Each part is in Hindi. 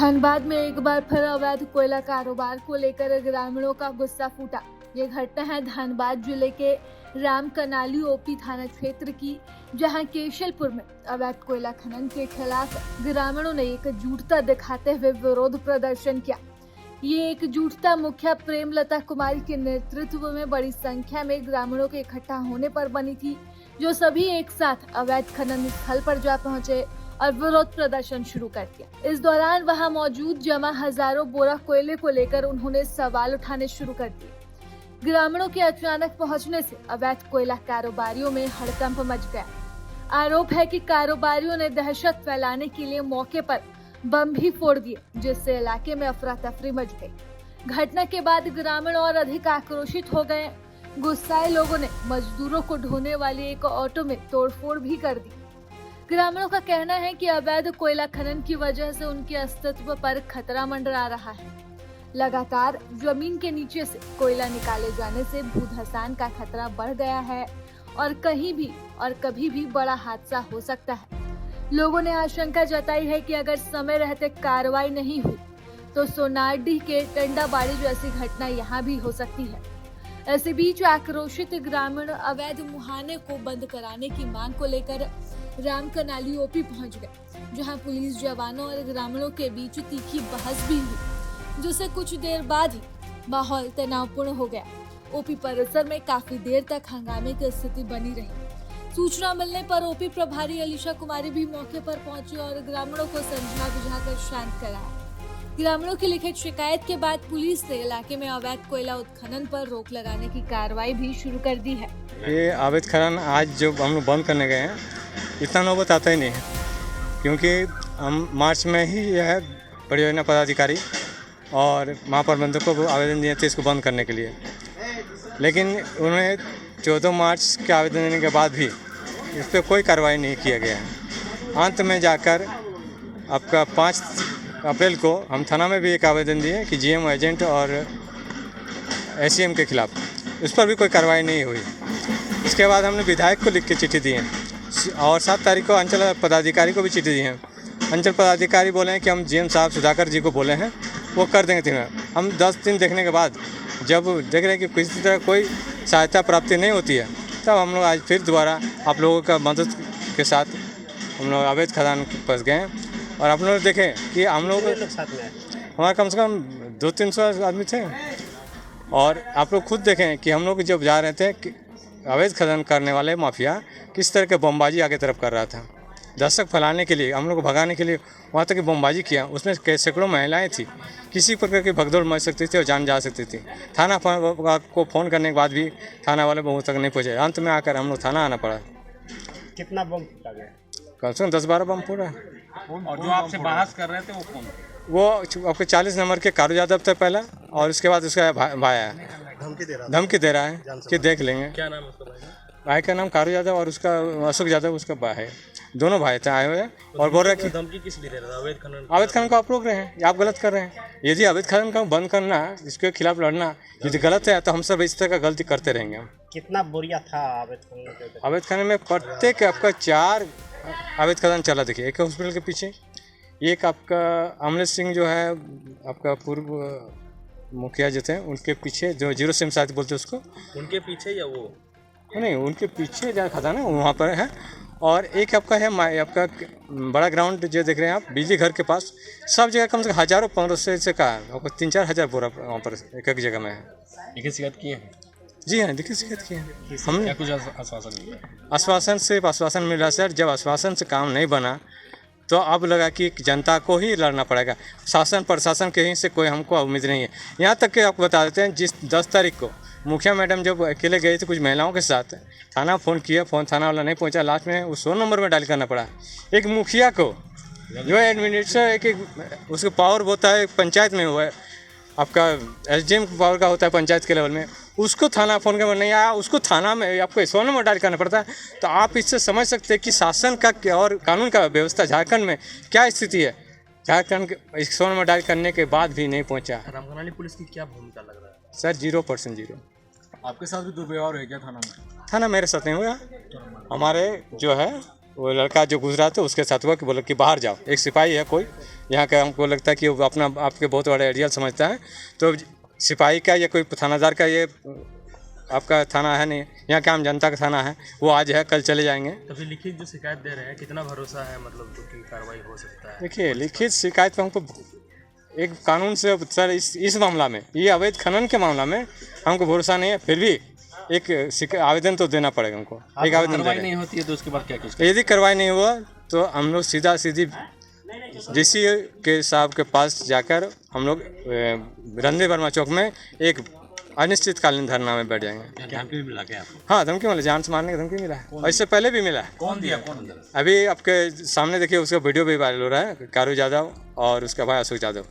धनबाद में एक बार फिर अवैध कोयला कारोबार को लेकर ग्रामीणों का गुस्सा फूटा। ये घटना है धनबाद जिले के रामकनाली ओपी थाना क्षेत्र की, जहां केशलपुर में अवैध कोयला खनन के खिलाफ ग्रामीणों ने एकजुटता दिखाते हुए विरोध प्रदर्शन किया। ये एकजुटता मुखिया प्रेमलता कुमारी के नेतृत्व में बड़ी संख्या में ग्रामीणों के इकट्ठा होने पर बनी थी, जो सभी एक साथ अवैध खनन स्थल पर जा पहुंचे और विरोध प्रदर्शन शुरू कर दिया। इस दौरान वहां मौजूद जमा हजारों बोरा कोयले को लेकर उन्होंने सवाल उठाने शुरू कर दिए। ग्रामीणों के अचानक पहुंचने से अवैध कोयला कारोबारियों में हड़कंप मच गया। आरोप है कि कारोबारियों ने दहशत फैलाने के लिए मौके पर बम भी फोड़ दिए, जिससे इलाके में अफरा तफरी मच गई। घटना के बाद ग्रामीण और अधिक आक्रोशित हो गए। गुस्साए लोगों ने मजदूरों को ढोने वाली एक ऑटो में तोड़फोड़ भी कर दी। ग्रामीणों का कहना है कि अवैध कोयला खनन की वजह से उनके अस्तित्व पर खतरा मंडरा रहा है। लगातार जमीन के नीचे से कोयला निकाले जाने से भूधसान का खतरा बढ़ गया है और कहीं भी और कभी भी बड़ा हादसा हो सकता है। लोगों ने आशंका जताई है कि अगर समय रहते कार्रवाई नहीं हुई तो सोनारडीह के टंडाबाड़ी जैसी घटना यहाँ भी हो सकती है। ऐसे बीच आक्रोशित ग्रामीण अवैध मुहाने को बंद कराने की मांग को लेकर रामकनाली ओपी पहुंच गए, जहां पुलिस जवानों और ग्रामीणों के बीच तीखी बहस भी हुई, जिससे कुछ देर बाद ही माहौल तनावपूर्ण हो गया। ओपी परिसर में काफी देर तक हंगामे की स्थिति बनी रही। सूचना मिलने पर ओपी प्रभारी अलीशा कुमारी भी मौके पर पहुंची और ग्रामीणों को समझा बुझाकर शांत कराया। ग्रामीणों की लिखित शिकायत के बाद पुलिस ने इलाके में अवैध कोयला उत्खनन पर रोक लगाने की कार्रवाई भी शुरू कर दी है। ये अवैध खनन आज जो हम लोग बंद करने गए हैं, इतना नौबत आता ही नहीं है, क्योंकि हम मार्च में ही यह परियोजना पदाधिकारी और महाप्रबंधकों को आवेदन दिए थे इसको बंद करने के लिए, लेकिन उन्हें 14 मार्च के आवेदन देने के बाद भी इस पर कोई कार्रवाई नहीं किया गया है। अंत में जाकर आपका 5 अप्रैल को हम थाना में भी एक आवेदन दिए कि जीएम एजेंट और एसीएम के खिलाफ, उस पर भी कोई कार्रवाई नहीं हुई। इसके बाद हमने विधायक को लिख के चिट्ठी दी है और 7 तारीख को अंचल पदाधिकारी को भी चिट्ठी दी है। अंचल पदाधिकारी बोले हैं कि हम जीएम साहब सुधाकर जी को बोले हैं, वो कर देंगे 3 हम 10 दिन देखने के बाद जब देख रहे हैं कि किसी तरह कोई सहायता प्राप्ति नहीं होती है, तब हम लोग आज फिर दोबारा आप लोगों का मदद के साथ हम लोग अवैध खदान फंस गए हैं। और आप लोग देखें कि हम लोग हमारे कम से कम 200-300 आदमी थे, और आप लोग खुद देखें कि हम लोग जब जा रहे थे कि अवैध खनन करने वाले माफिया किस तरह के बमबाजी आगे तरफ कर रहा था, दहशत फैलाने के लिए, हम लोग को भगाने के लिए वहाँ तक बमबाजी किया। उसमें सैकड़ों महिलाएं थी, किसी प्रकार की भगदौड़ मच सकती थी और जान जा सकती थी। थाना को फ़ोन करने के बाद भी थाना वाले बहुत तक नहीं पहुँचे। अंत में आकर हम लोग थाना आना पड़ा। कितना बम फूटा गया? कम से कम 10-12 बम फूटा। और जो आपसे बहस कर रहे थे वो कौन? वो आपके 40 नंबर के कारू यादव थे पहला, और उसके बाद उसका भाई है धमकी दे रहा है कि देख लेंगे। क्या नाम है उसका भाई का नाम कारू यादव और उसका अशोक यादव उसका भाई है। दोनों भाई थे आए हुए हैं और बोल रहे हैं कि धमकी किस लिए दे रहा था? अवैध खनन को आप रोक रहे हैं, आप गलत कर रहे हैं। यदि अवैध खनन का बंद करना, इसके खिलाफ लड़ना यदि गलत है तो हम सब इस तरह का गलती करते रहेंगे। कितना बोरिया था अवैध खनन में प्रत्येक आपका 4 अवैध खनन चला। देखिए, एक हॉस्पिटल के पीछे, एक आपका अमलेश सिंह जो है आपका पूर्व मुखिया जो थे, उनके पीछे जो 0 सिम साथ बोलते उसको, उनके पीछे या वो नहीं, उनके पीछे जहाँ खदान है वहाँ पर है। और एक आपका है आपका बड़ा ग्राउंड जो देख रहे हैं आप, बिजली घर के पास, सब जगह कम से कम हज़ारों 1500 से का आपको 3-4 हज़ार बोरा वहाँ पर एक जगह में है। लिखित शिकायत किए हैं? जी हाँ, लिखित शिकायत किए हैं हमने। कुछ आश्वासन मिला? आश्वासन मिला सर। जब आश्वासन से काम नहीं बना तो अब लगा कि जनता को ही लड़ना पड़ेगा। शासन प्रशासन कहीं से कोई हमको उम्मीद नहीं है। यहाँ तक कि आपको बता देते हैं, जिस 10 तारीख को मुखिया मैडम जब अकेले गए थे कुछ महिलाओं के साथ, थाना फ़ोन किया, थाना वाला नहीं पहुंचा। लास्ट में उस 100 नंबर में डायल करना पड़ा। एक मुखिया को जो एडमिनिस्ट्रेटर एक उसका पावर होता है पंचायत में, हुआ है आपका एसडीएम पावर का होता है पंचायत के लेवल में, उसको थाना फ़ोन कर नहीं आया, उसको थाना में आपको 100 नंबर डायल करना पड़ता है। तो आप इससे समझ सकते हैं कि शासन का और कानून का व्यवस्था झारखंड में क्या स्थिति है। झारखंड के 100 नंबर डायल करने के बाद भी नहीं पहुंचा। रामकनाली पुलिस की क्या भूमिका लग रहा है सर? 0% 0। आपके साथ भी दुर्व्यवहार है क्या थाना में? थाना मेरे साथ नहीं हुआ। हमारे जो है वो लड़का जो गुजरा था उसके साथ हुआ कि बोला कि बाहर जाओ। एक सिपाही है कोई यहाँ का, हमको लगता है कि वो अपना आपके बहुत बड़ा एरिया समझता है, तो सिपाही का या कोई थानादार का ये आपका थाना है नहीं, यहाँ का आम जनता का थाना है, वो आज है कल चले जाएंगे। तो फिर लिखित जो शिकायत दे रहे हैं कितना भरोसा है, मतलब कि कार्रवाई हो सकता है? देखिए लिखित शिकायत पे हमको एक कानून से सर इस मामला में, ये अवैध खनन के मामला में हमको भरोसा नहीं है, फिर भी एक आवेदन तो देना पड़ेगा हमको। एक आवेदन कार्रवाई नहीं होती है तो उसके बाद क्या किया? यदि कार्रवाई नहीं हुआ तो हम लोग सीधी डीसी के साहब के पास जाकर हम लोग रणधीर वर्मा चौक में एक अनिश्चितकालीन धरना में बैठ जाएंगे। धमकी भी मिला क्या आपको? हाँ धमकी मिला, जान से मारने की धमकी मिला है, इससे पहले भी मिला है। कौन दिया, कौन अंदर? अभी आपके सामने देखिए, उसका वीडियो भी वायरल हो रहा है, कारू यादव और उसका भाई अशोक यादव।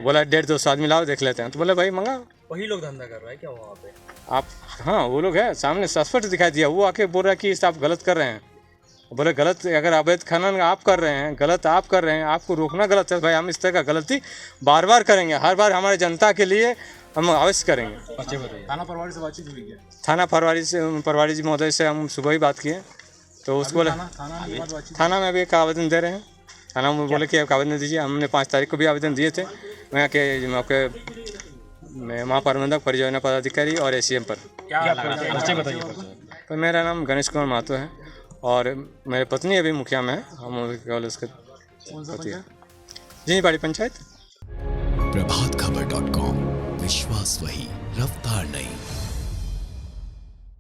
बोला 150-200 आदमी लाओ देख लेते हैं, तो बोले भाई मंगा। वही लोग धंधा कर रहा है क्या वहाँ पे? आप हाँ वो लोग हैं, सामने सस्पेक्ट दिखाई दिया, वो आके बोल रहा है कि इस आप गलत कर रहे हैं। बोले गलत, अगर अवैध खनन आप कर रहे हैं, गलत आप कर रहे हैं, आपको रोकना गलत है भाई, हम इस तरह का गलती बार बार करेंगे, हर बार हमारे जनता के लिए हम अवश्य करेंगे। थाना प्रभारी से बातचीत हुई क्या? थाना प्रभारी जी महोदय से हम सुबह ही बात किए, तो उसको बोले थाना में अभी एक आवेदन दे रहे हैं। थाना में बोले कि एक आवेदन दीजिए, हमने 5 तारीख को भी आवेदन दिए थे, मैं के आपके महाप्रबंधक परियोजना पदाधिकारी और ACM पर। क्या बताइए? तो मेरा नाम गणेश कुमार महतो है और मेरी पत्नी अभी मुखिया में है, हम केवल उसके पति हैं। जी बाड़ी पंचायत। प्रभातखबर.com, विश्वास वही, रफ्तार नहीं।